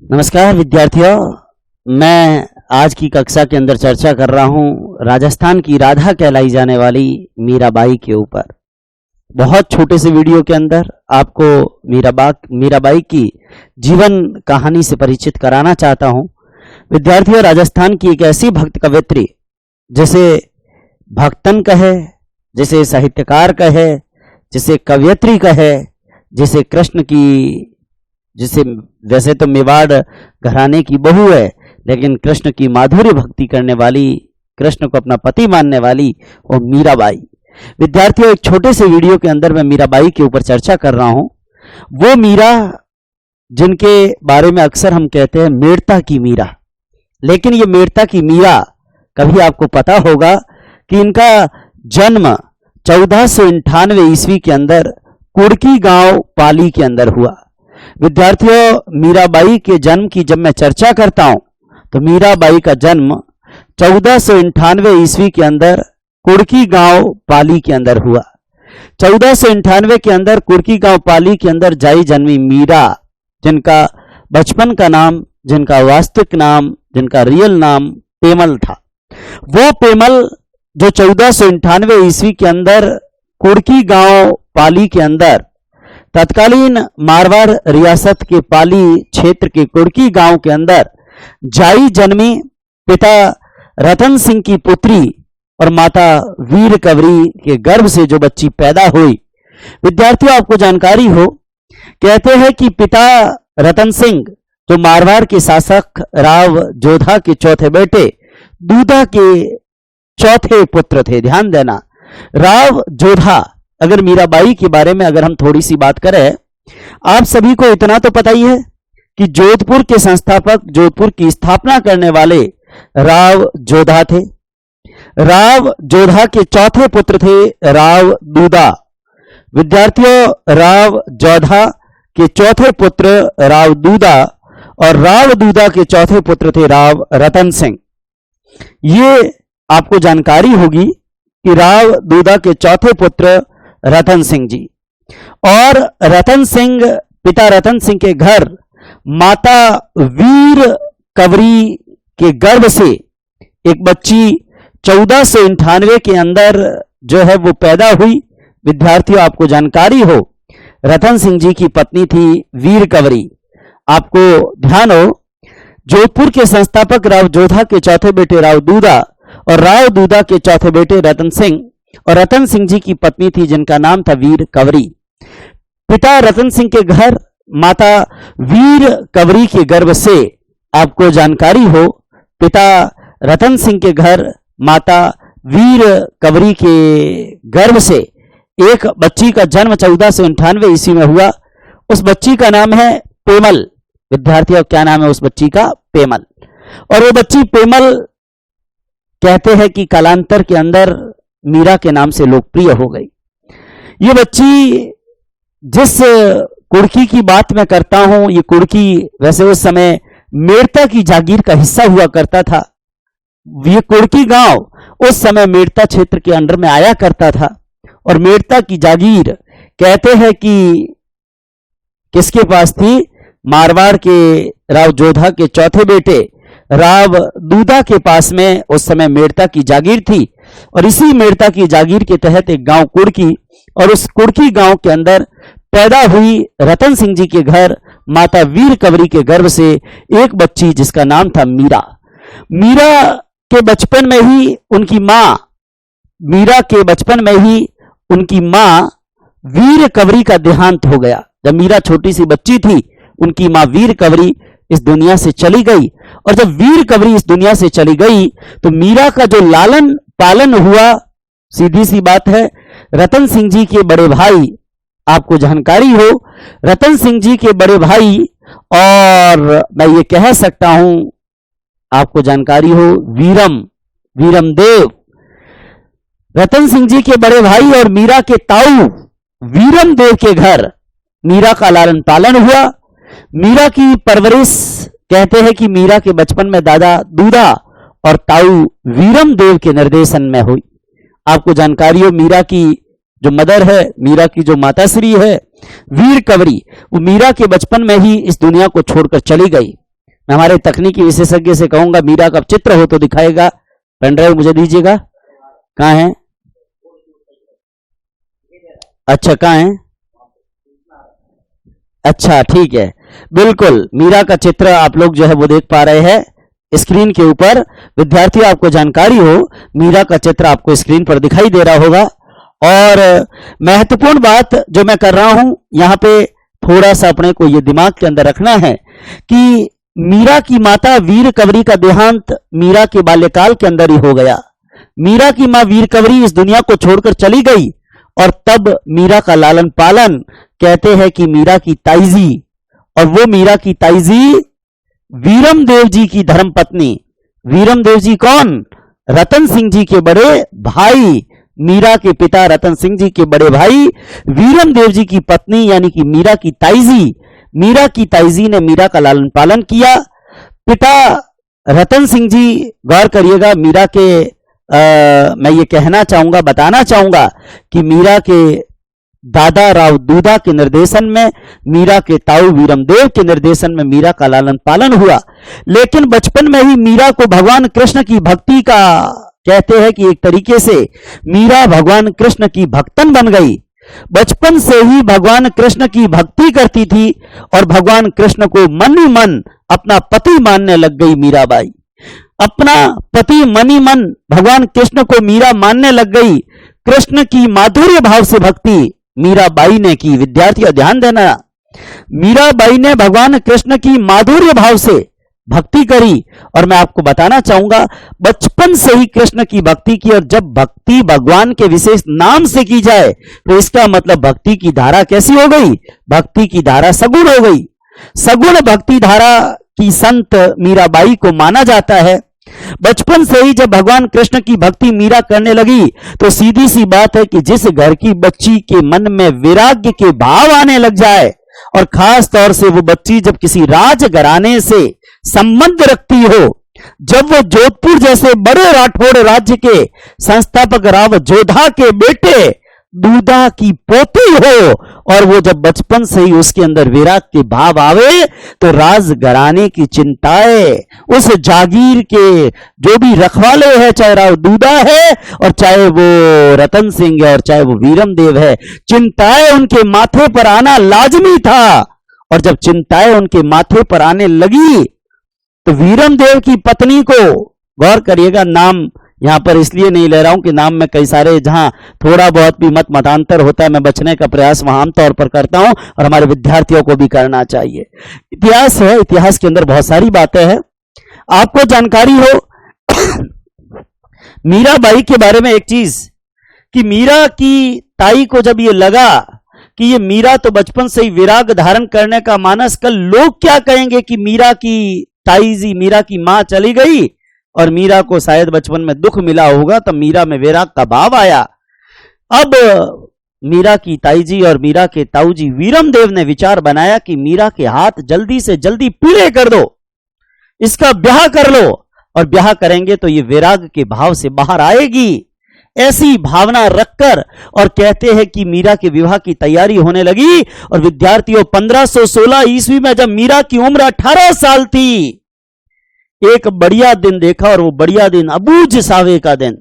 नमस्कार विद्यार्थियों, मैं आज की कक्षा के अंदर चर्चा कर रहा हूं राजस्थान की राधा कहलाई जाने वाली मीराबाई के ऊपर। बहुत छोटे से वीडियो के अंदर आपको मीराबाई की जीवन कहानी से परिचित कराना चाहता हूं। विद्यार्थियों, राजस्थान की एक ऐसी भक्त कवयित्री जिसे भक्तन कहे, जिसे साहित्यकार कहे, जिसे कवयित्री कहे, जिसे कृष्ण की, जिसे वैसे तो मेवाड़ घराने की बहू है, लेकिन कृष्ण की माधुर्य भक्ति करने वाली, कृष्ण को अपना पति मानने वाली वो मीराबाई। विद्यार्थियों, एक छोटे से वीडियो के अंदर मैं मीराबाई के ऊपर चर्चा कर रहा हूं। वो मीरा जिनके बारे में अक्सर हम कहते हैं मेड़ता की मीरा, लेकिन ये मेड़ता की मीरा कभी आपको पता होगा कि इनका जन्म 1498 ईस्वी के अंदर कुड़की गांव पाली के अंदर हुआ। विद्यार्थियों, मीराबाई के जन्म की जब मैं चर्चा करता हूं तो मीराबाई का जन्म 1498 ईस्वी के अंदर कुड़की गांव पाली के अंदर हुआ। 1498 के अंदर कुड़की गांव पाली के अंदर जाई जन्मी मीरा, जिनका बचपन का नाम, जिनका वास्तविक नाम, जिनका रियल नाम पेमल था। वो पेमल जो 1498 ईस्वी के अंदर कुड़की गांव पाली के अंदर तत्कालीन मारवाड़ रियासत के पाली क्षेत्र के कुड़की गांव के अंदर जाई जन्मी, पिता रतन सिंह की पुत्री और माता वीर कंवरी के गर्भ से जो बच्ची पैदा हुई। विद्यार्थियों, आपको जानकारी हो, कहते हैं कि पिता रतन सिंह जो मारवाड़ के शासक राव जोधा के चौथे बेटे दूधा के चौथे पुत्र थे। ध्यान देना, राव जोधा। अगर मीराबाई के बारे में अगर हम थोड़ी सी बात करें, आप सभी को इतना तो पता ही है कि जोधपुर के संस्थापक, जोधपुर की स्थापना करने वाले राव जोधा थे। राव जोधा के चौथे पुत्र थे राव दूधा। विद्यार्थियों, राव जोधा के चौथे पुत्र राव दूधा और राव दूधा के चौथे पुत्र थे राव रतन सिंह। ये आपको जानकारी होगी कि राव दूधा के चौथे पुत्र रतन सिंह जी, और रतन सिंह, पिता रतन सिंह के घर माता वीर कंवरी के गर्भ से एक बच्ची 1498 के अंदर जो है वो पैदा हुई। विद्यार्थियों, आपको जानकारी हो, रतन सिंह जी की पत्नी थी वीर कंवरी। आपको ध्यान हो, जोधपुर के संस्थापक राव जोधा के चौथे बेटे राव दूधा और राव दूधा के चौथे बेटे रतन सिंह, और रतन सिंह जी की पत्नी थी जिनका नाम था वीर कंवरी। पिता रतन सिंह के घर माता वीर कंवरी के गर्भ से, आपको जानकारी हो, पिता रतन सिंह के घर माता वीर कंवरी के गर्भ से एक बच्ची का जन्म 1498 ईस्वी में हुआ। उस बच्ची का नाम है पेमल। विद्यार्थियों, क्या नाम है उस बच्ची का? पेमल। और वो बच्ची पेमल कहते हैं कि कालांतर के अंदर मीरा के नाम से लोकप्रिय हो गई। ये बच्ची, जिस कुड़की की बात मैं करता हूं, ये कुड़की वैसे उस समय मेड़ता की जागीर का हिस्सा हुआ करता था। ये कुड़की गांव उस समय मेड़ता क्षेत्र के अंडर में आया करता था, और मेड़ता की जागीर कहते हैं कि किसके पास थी? मारवाड़ के राव जोधा के चौथे बेटे राव दूधा के पास में उस समय मेड़ता की जागीर थी। और इसी मेड़ता की जागीर के तहत एक गांव कुड़की, और उस कुड़की गांव के अंदर पैदा हुई रतन सिंह जी के घर माता वीर कंवरी के गर्भ से एक बच्ची जिसका नाम था मीरा। मीरा के बचपन में ही उनकी मां, मीरा के बचपन में ही उनकी मां वीर कंवरी का देहांत हो गया। जब मीरा छोटी सी बच्ची थी, उनकी मां वीर कंवरी इस दुनिया से चली गई, और जब वीर कंवरी इस दुनिया से चली गई तो मीरा का जो लालन पालन हुआ, सीधी सी बात है, रतन सिंह जी के बड़े भाई, आपको जानकारी हो, रतन सिंह जी के बड़े भाई, और मैं ये कह सकता हूं, आपको जानकारी हो, वीरम देव, रतन सिंह जी के बड़े भाई और मीरा के ताऊ वीरम देव के घर मीरा का लालन पालन हुआ। मीरा की परवरिश, कहते हैं कि मीरा के बचपन में दादा दूधा और ताऊ वीरम देव के निर्देशन में हुई। आपको जानकारी हो, मीरा की जो मदर है, मीरा की जो माताश्री है वीर कंवरी, वो मीरा के बचपन में ही इस दुनिया को छोड़कर चली गई। मैं हमारे तकनीकी विशेषज्ञ से कहूंगा मीरा का चित्र हो तो दिखाएगा। पेन ड्राइव मुझे दीजिएगा। कहाँ है? अच्छा, कहाँ है? अच्छा, ठीक है, बिल्कुल मीरा का चित्र आप लोग जो है वो देख पा रहे हैं स्क्रीन के ऊपर। विद्यार्थियों, आपको जानकारी हो, मीरा का चित्र आपको स्क्रीन पर दिखाई दे रहा होगा। और महत्वपूर्ण बात जो मैं कर रहा हूं यहां पे, थोड़ा सा अपने को ये दिमाग के अंदर रखना है कि मीरा की माता वीर कंवरी का देहांत मीरा के बाल्यकाल के अंदर ही हो गया। मीरा की मां वीर कंवरी इस दुनिया को छोड़कर चली गई और तब मीरा का लालन पालन, कहते हैं कि मीरा की ताईजी, और वो मीरा की ताईजी वीरम देव जी की धर्मपत्नी। वीरम देव जी कौन? रतन सिंह जी के बड़े भाई, मीरा के पिता रतन सिंह जी के बड़े भाई वीरम देव जी की पत्नी, यानी कि मीरा की ताईजी। मीरा की ताईजी ने मीरा का लालन पालन किया। पिता रतन सिंह जी, गौर करिएगा, मीरा के मैं ये कहना चाहूंगा, बताना चाहूंगा कि मीरा के दादा राव दूदा के निर्देशन में, मीरा के ताऊ वीरमदेव के निर्देशन में मीरा का लालन पालन हुआ। लेकिन बचपन में ही मीरा को भगवान कृष्ण की भक्ति का, कहते हैं कि एक तरीके से मीरा भगवान कृष्ण की भक्तन बन गई। बचपन से ही भगवान कृष्ण की भक्ति करती थी और भगवान कृष्ण को मन ही मन अपना पति मानने लग गई मीराबाई। अपना पति मन ही मन भगवान कृष्ण को मीरा मानने लग गई। कृष्ण की माधुर्य भाव से भक्ति मीराबाई ने की। विद्यार्थियों, ध्यान देना, मीराबाई ने भगवान कृष्ण की माधुर्य भाव से भक्ति करी। और मैं आपको बताना चाहूंगा, बचपन से ही कृष्ण की भक्ति की। और जब भक्ति भगवान के विशेष नाम से की जाए तो इसका मतलब भक्ति की धारा कैसी हो गई? भक्ति की धारा सगुण हो गई। सगुण भक्ति धारा की संत मीराबाई को माना जाता है। बचपन से ही जब भगवान कृष्ण की भक्ति मीरा करने लगी तो सीधी सी बात है कि जिस घर की बच्ची के मन में वैराग्य के भाव आने लग जाए, और खास तौर से वो बच्ची जब किसी राजघराने से संबंध रखती हो, जब वो जोधपुर जैसे बड़े राठौड़ राज्य के संस्थापक राव जोधा के बेटे दूधा की पोती हो, और वो जब बचपन से ही उसके अंदर विराग के भाव आवे तो राजघराने की चिंताएं, उस जागीर के जो भी रखवाले हैं, चाहे राव दूधा है और चाहे वो रतन सिंह है और चाहे वो वीरम देव है, चिंताएं उनके माथे पर आना लाजमी था। और जब चिंताएं उनके माथे पर आने लगी तो वीरम देव की पत्नी को, गौर करिएगा, नाम यहां पर इसलिए नहीं ले रहा हूं कि नाम में कई सारे, जहां थोड़ा बहुत भी मतांतर होता है, मैं बचने का प्रयास वहां आमतौर पर करता हूं और हमारे विद्यार्थियों को भी करना चाहिए। इतिहास है, इतिहास के अंदर बहुत सारी बातें हैं। आपको जानकारी हो मीराबाई के बारे में एक चीज, कि मीरा की ताई को जब ये लगा कि ये मीरा तो बचपन से ही विराग धारण करने का मानस, कल लोग क्या कहेंगे कि मीरा की ताई जी, मीरा की मां चली गई और मीरा को शायद बचपन में दुख मिला होगा, तब मीरा में वैराग का भाव आया। अब मीरा की ताई जी और मीरा के ताऊ जी वीरम देव ने विचार बनाया कि मीरा के हाथ जल्दी से जल्दी पीले कर दो, इसका ब्याह कर लो, और ब्याह करेंगे तो ये वैराग के भाव से बाहर आएगी। ऐसी भावना रखकर, और कहते हैं कि मीरा के विवाह की तैयारी होने लगी। और विद्यार्थियों, 1516 ईस्वी में जब मीरा की उम्र 18 साल थी, एक बढ़िया दिन देखा, और वो बढ़िया दिन अबूझ सावे का दिन।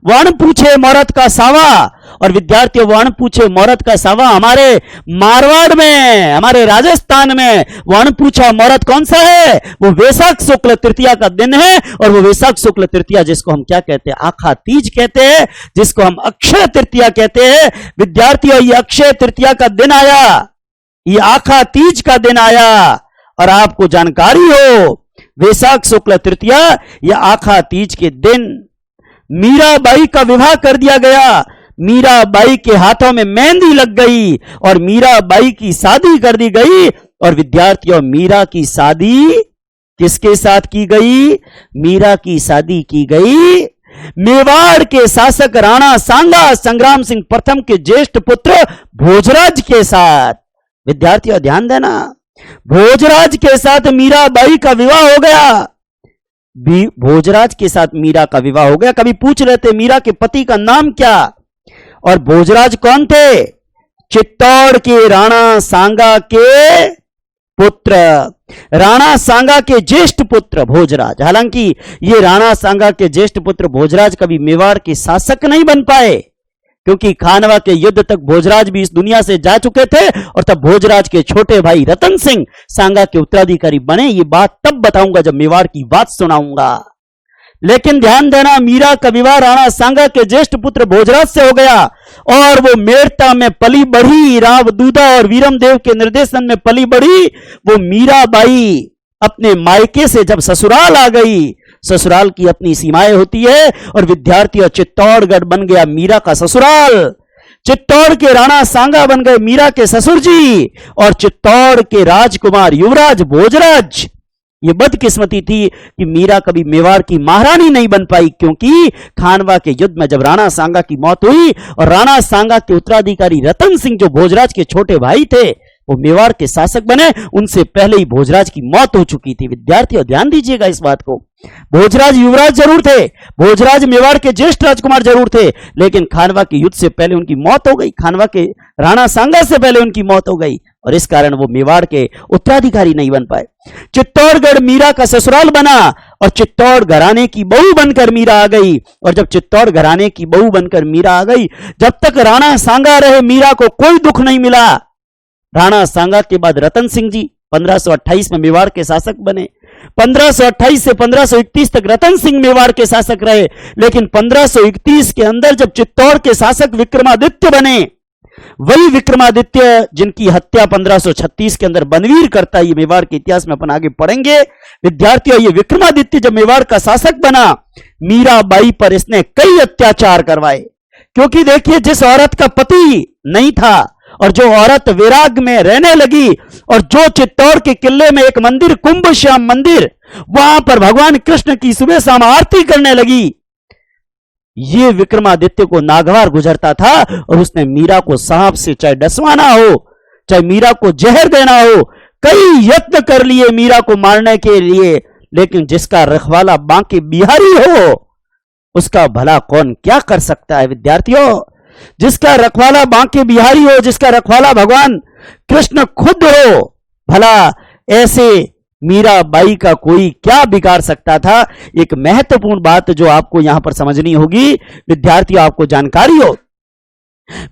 वर्ण पूछे मौरत का सावा, और विद्यार्थियों, वर्ण पूछे मौरत का सावा हमारे मारवाड़ में, हमारे राजस्थान में वर्ण पूछा मौरत कौन सा है? वो वैशाख शुक्ल तृतीया का दिन है। और वो वैशाख शुक्ल तृतीया, जिसको हम क्या कहते हैं? आखा तीज कहते हैं, जिसको हम अक्षय तृतीया कहते हैं। विद्यार्थियों, ये अक्षय तृतीया का दिन आया, ये आखा तीज का दिन आया। और आपको जानकारी हो, वैशाख शुक्ल तृतीया या आखा तीज के दिन मीराबाई का विवाह कर दिया गया। मीराबाई के हाथों में मेहंदी लग गई और मीराबाई की शादी कर दी गई। और विद्यार्थियों, मीरा की शादी किसके साथ की गई? मीरा की शादी की गई मेवाड़ के शासक राणा सांगा संग्राम सिंह प्रथम के ज्येष्ठ पुत्र भोजराज के साथ। विद्यार्थियों, ध्यान देना, भोजराज के साथ मीराबाई का विवाह हो गया। भोजराज के साथ मीरा का विवाह हो गया। कभी पूछ रहे थे मीरा के पति का नाम क्या? और भोजराज कौन थे? चित्तौड़ के राणा सांगा के पुत्र। राणा सांगा के ज्येष्ठ पुत्र भोजराज, हालांकि ये राणा सांगा के ज्येष्ठ पुत्र भोजराज कभी मेवाड़ के शासक नहीं बन पाए, क्योंकि खानवा के युद्ध तक भोजराज भी इस दुनिया से जा चुके थे और तब भोजराज के छोटे भाई रतन सिंह सांगा के उत्तराधिकारी बने। ये बात तब बताऊंगा जब मेवाड़ की बात सुनाऊंगा। लेकिन ध्यान देना, मीरा का विवाह राणा सांगा के ज्येष्ठ पुत्र भोजराज से हो गया और वो मेड़ता में पली बढ़ी, राव दूधा और वीरमदेव के निर्देशन में पली बढ़ी। वो मीराबाई अपने मायके से जब ससुराल आ गई, ससुराल की अपनी सीमाएं होती है और विद्यार्थी और चित्तौड़गढ़ बन गया मीरा का ससुराल। चित्तौड़ के राणा सांगा बन गए मीरा के ससुर जी और चित्तौड़ के राजकुमार युवराज भोजराज। ये बदकिस्मती थी कि मीरा कभी मेवाड़ की महारानी नहीं बन पाई, क्योंकि खानवा के युद्ध में जब राणा सांगा की मौत हुई और राणा सांगा के उत्तराधिकारी रतन सिंह जो भोजराज के छोटे भाई थे वो मेवाड़ के शासक बने, उनसे पहले ही भोजराज की मौत हो चुकी थी। विद्यार्थियों ध्यान दीजिएगा इस बात को। भोजराज युवराज जरूर थे, भोजराज मेवाड़ के ज्येष्ठ राजकुमार जरूर थे, लेकिन खानवा के युद्ध से पहले उनकी मौत हो गई, खानवा के राणा सांगा से पहले उनकी मौत हो गई और इस कारण वो मेवाड़ के उत्तराधिकारी नहीं बन पाए। चित्तौड़गढ़ मीरा का ससुराल बना और चित्तौड़ घराने की बहू बनकर मीरा आ गई। और जब चित्तौड़ घराने की बहू बनकर मीरा आ गई, जब तक राणा सांगा रहे मीरा को कोई दुख नहीं मिला। राणा सांगा के बाद रतन सिंह जी 1528 में मेवाड़ के शासक बने। 1528 से 1531 तक रतन सिंह मेवाड़ के शासक रहे, लेकिन 1531 के अंदर जब चित्तौड़ के शासक विक्रमादित्य बने, वही विक्रमादित्य जिनकी हत्या 1536 के अंदर बनवीर करता है, ये मेवाड़ के इतिहास में अपन आगे पढ़ेंगे। विद्यार्थियों, ये विक्रमादित्य जब मेवाड़ का शासक बना, मीराबाई पर इसने कई अत्याचार करवाए, क्योंकि देखिए जिस औरत का पति नहीं था और जो औरत वैराग में रहने लगी और जो चित्तौड़ के किले में एक मंदिर कुंभ श्याम मंदिर, वहां पर भगवान कृष्ण की सुबह शाम आरती करने लगी, ये विक्रमादित्य को नागवार गुजरता था और उसने मीरा को सांप से चाहे डसवाना हो, चाहे मीरा को जहर देना हो, कई यत्न कर लिए मीरा को मारने के लिए, लेकिन जिसका रखवाला बांके बिहारी हो उसका भला कौन क्या कर सकता है। विद्यार्थियों, जिसका रखवाला बांके बिहारी हो, जिसका रखवाला भगवान कृष्ण खुद हो, भला ऐसे मीराबाई का कोई क्या बिगाड़ सकता था। एक महत्वपूर्ण बात जो आपको यहां पर समझनी होगी विद्यार्थियों, आपको जानकारी हो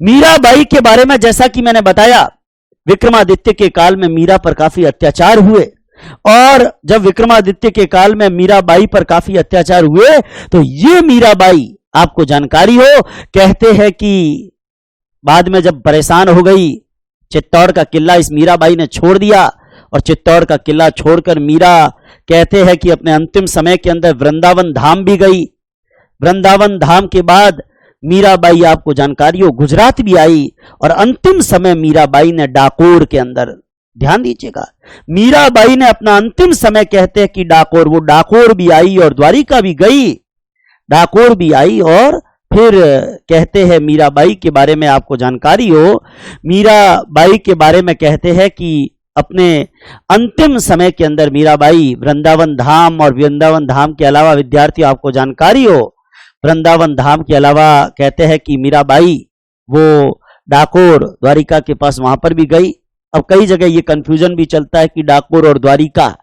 मीराबाई के बारे में। जैसा कि मैंने बताया, विक्रमादित्य के काल में मीरा पर काफी अत्याचार हुए और जब विक्रमादित्य के काल में मीराबाई पर काफी अत्याचार हुए तो ये मीराबाई, आपको जानकारी हो, कहते हैं कि बाद में जब परेशान हो गई, चित्तौड़ का किला इस मीराबाई ने छोड़ दिया और चित्तौड़ का किला छोड़कर मीरा कहते हैं कि अपने अंतिम समय के अंदर वृंदावन धाम भी गई। वृंदावन धाम के बाद मीराबाई, आपको जानकारी हो, गुजरात भी आई और अंतिम समय मीराबाई ने डाकोर के अंदर, ध्यान दीजिएगा, मीराबाई ने अपना अंतिम समय कहते हैं कि डाकोर, वो डाकोर भी आई और द्वारिका भी गई, डाकोर भी आई और फिर कहते हैं मीराबाई के बारे में आपको जानकारी हो, मीराबाई के बारे में कहते हैं कि अपने अंतिम समय के अंदर मीराबाई वृंदावन धाम और वृंदावन धाम के अलावा, विद्यार्थियों आपको जानकारी हो, वृंदावन धाम के अलावा कहते हैं कि मीराबाई वो डाकोर द्वारिका के पास वहां पर भी गई। अब कई जगह ये कंफ्यूजन भी चलता है कि डाकोर और द्वारिका,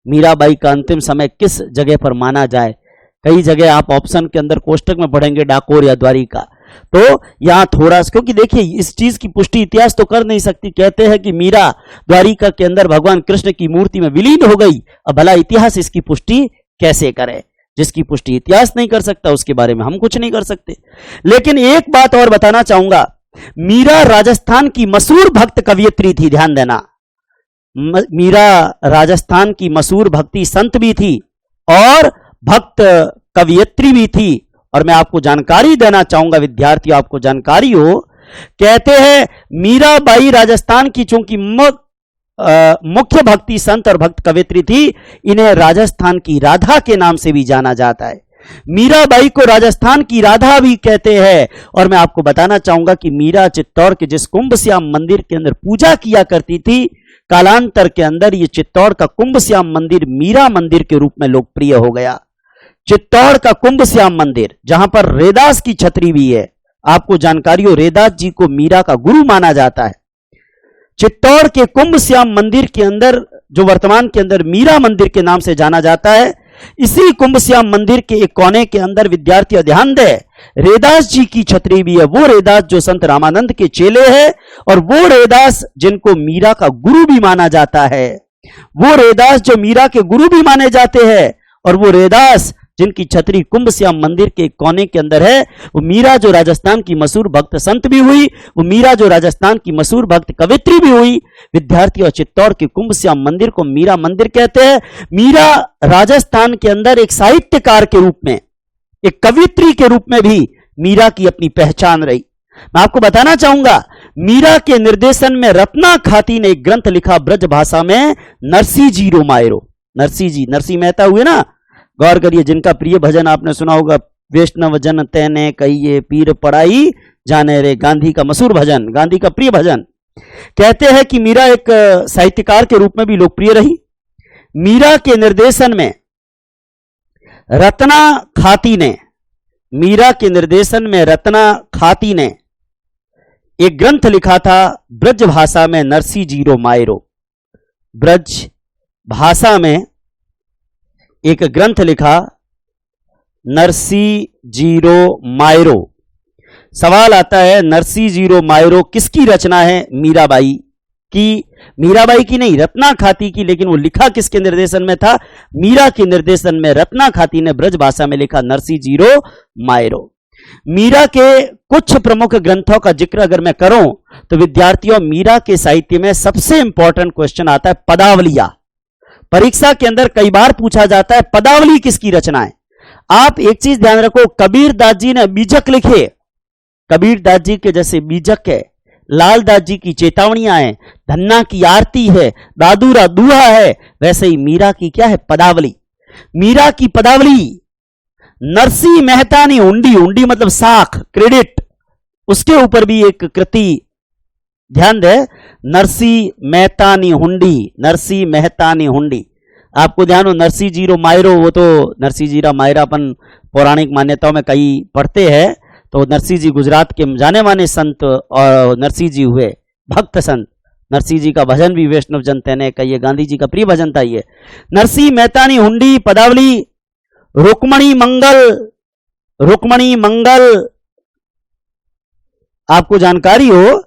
मीराबाई का अंतिम समय किस जगह पर माना जाए। कई जगह आप ऑप्शन के अंदर कोष्टक में पढ़ेंगे डाकोर या द्वारिका, तो यहां थोड़ा, क्योंकि देखिए इस चीज की पुष्टि इतिहास तो कर नहीं सकती। कहते हैं कि मीरा द्वारिका के अंदर भगवान कृष्ण की मूर्ति में विलीन हो गई। अब भला इतिहास इसकी पुष्टि कैसे करे? जिसकी पुष्टि इतिहास नहीं कर सकता उसके बारे में हम कुछ नहीं कर सकते। लेकिन एक बात और बताना चाहूंगा, मीरा राजस्थान की मशहूर भक्त कवियत्री थी। ध्यान देना, मीरा राजस्थान की मशहूर भक्ति संत भी थी और भक्त कवियत्री भी थी। और मैं आपको जानकारी देना चाहूंगा विद्यार्थियों, आपको जानकारी हो, कहते हैं मीराबाई राजस्थान की चूंकि मुख्य भक्ति संत और भक्त कवियत्री थी, इन्हें राजस्थान की राधा के नाम से भी जाना जाता है। मीराबाई को राजस्थान की राधा भी कहते हैं। और मैं आपको बताना चाहूंगा कि मीरा चित्तौड़ के जिस कुंभ श्याम मंदिर के अंदर पूजा किया करती थी, कालांतर के अंदर ये चित्तौड़ का कुंभ श्याम मंदिर मीरा मंदिर के रूप में लोकप्रिय हो गया। चित्तौड़ का कुंभ श्याम मंदिर, जहां पर रेदास की छतरी भी है, आपको जानकारी हो, रेदास जी को मीरा का गुरु माना जाता है। चित्तौड़ के कुंभ श्याम मंदिर के अंदर, जो वर्तमान के अंदर मीरा मंदिर के नाम से जाना जाता है, इसी कुंभ श्याम मंदिर के एक कोने के अंदर विद्यार्थी ध्यान दे, रैदास जी की छतरी भी है। वो रैदास जो संत रामानंद के चेले हैं, और वो रैदास जिनको मीरा का गुरु भी माना जाता है, वो रैदास जो मीरा के गुरु भी माने जाते हैं, और वो रैदास जिनकी छतरी कुंभ श्याम मंदिर के कोने के अंदर है, वो मीरा जो राजस्थान की मशहूर भक्त संत भी हुई, वो मीरा जो राजस्थान की मशहूर भक्त कवित्री भी हुई। विद्यार्थी और चित्तौड़ के कुंभ श्याम मंदिर को मीरा मंदिर कहते हैं। मीरा राजस्थान के अंदर एक साहित्यकार के रूप में, एक कवित्री के रूप में भी मीरा की अपनी पहचान रही। मैं आपको बताना चाहूंगा, मीरा के निर्देशन में रत्ना खाती ने एक ग्रंथ लिखा ब्रज भाषा में, नरसी जी रो मायरो। नरसी जी, नरसी मेहता हुए ना, गौर करिए, जिनका प्रिय भजन आपने सुना होगा, वैष्णव जन तैने कहिए पीर पढ़ाई जाने रे, गांधी का मशहूर भजन, गांधी का प्रिय भजन। कहते हैं कि मीरा एक साहित्यकार के रूप में भी लोकप्रिय रही। मीरा के निर्देशन में रत्ना खाती ने, मीरा के निर्देशन में रत्ना खाती ने एक ग्रंथ लिखा था ब्रज भाषा में, नरसी जीरो मायरो। ब्रज भाषा में एक ग्रंथ लिखा, नरसी जीरो मायरो। सवाल आता है, नरसी जीरो मायरो किसकी रचना है? मीराबाई की। मीराबाई की नहीं, रत्ना खाती की। लेकिन वो लिखा किसके निर्देशन में था? मीरा के निर्देशन में। रत्ना खाती ने ब्रज भाषा में लिखा नरसी जीरो मायरो। मीरा के कुछ प्रमुख ग्रंथों का जिक्र अगर मैं करूं तो विद्यार्थियों, मीरा के साहित्य में सबसे इंपॉर्टेंट क्वेश्चन आता है पदावलिया। परीक्षा के अंदर कई बार पूछा जाता है पदावली किसकी रचना है। आप एक चीज ध्यान रखो, कबीर दास जी ने बीजक लिखे, कबीर दास जी के जैसे बीजक है, लाल दास जी की चेतावनियां हैं, धन्ना की आरती है, दादूरा दूहा है, वैसे ही मीरा की क्या है? पदावली। मीरा की पदावली नरसी मेहता ने हुंडी, हुंडी मतलब साख, क्रेडिट, उसके ऊपर भी एक कृति, ध्यान दे, नरसी मेहतानी हुंडी, नरसी मेहतानी हुंडी। आपको ध्यान हो, नरसी जीरो मायरो, वो तो नरसी जीरा मायरा अपन पौराणिक मान्यताओं में कई पढ़ते हैं। तो नरसी जी गुजरात के जाने माने संत और नरसी जी हुए भक्त संत। नरसी जी का भजन भी वैष्णव जनता ने कही, गांधी जी का प्रिय भजन था ये। नरसी मेहतानी हुंडी पदावली। रुक्मणी मंगल, रुक्मणी मंगल आपको जानकारी हो,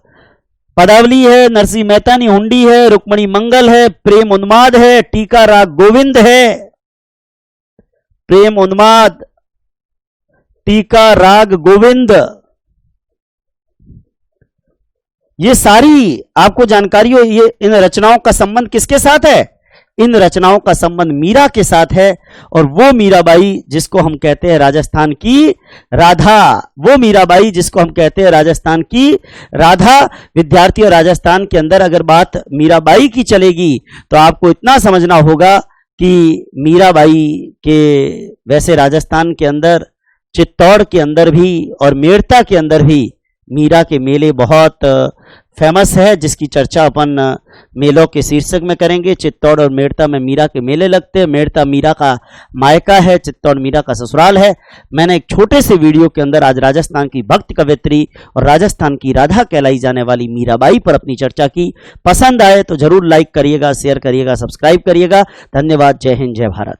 पदावली है, नरसी मेहतानी हुंडी है, रुक्मणी मंगल है, प्रेम उन्माद है, टीका राग गोविंद है, प्रेम उन्माद, टीका राग गोविंद, ये सारी आपको जानकारी हो। ये इन रचनाओं का संबंध किसके साथ है? इन रचनाओं का संबंध मीरा के साथ है। और वो मीराबाई जिसको हम कहते हैं राजस्थान की राधा, वो मीराबाई जिसको हम कहते हैं राजस्थान की राधा। विद्यार्थी और राजस्थान के अंदर अगर बात मीराबाई की चलेगी तो आपको इतना समझना होगा कि मीराबाई के वैसे राजस्थान के अंदर, चित्तौड़ के अंदर भी और मेड़ता के अंदर भी मीरा के मेले बहुत फेमस है, जिसकी चर्चा अपन मेलों के शीर्षक में करेंगे। चित्तौड़ और मेड़ता में मीरा के मेले लगते हैं। मेड़ता मीरा का मायका है, चित्तौड़ मीरा का ससुराल है। मैंने एक छोटे से वीडियो के अंदर आज राजस्थान की भक्त कवित्री और राजस्थान की राधा कहलाई जाने वाली मीराबाई पर अपनी चर्चा की। पसंद आए तो जरूर लाइक करिएगा, शेयर करिएगा, सब्सक्राइब करिएगा। धन्यवाद। जय हिंद, जय भारत।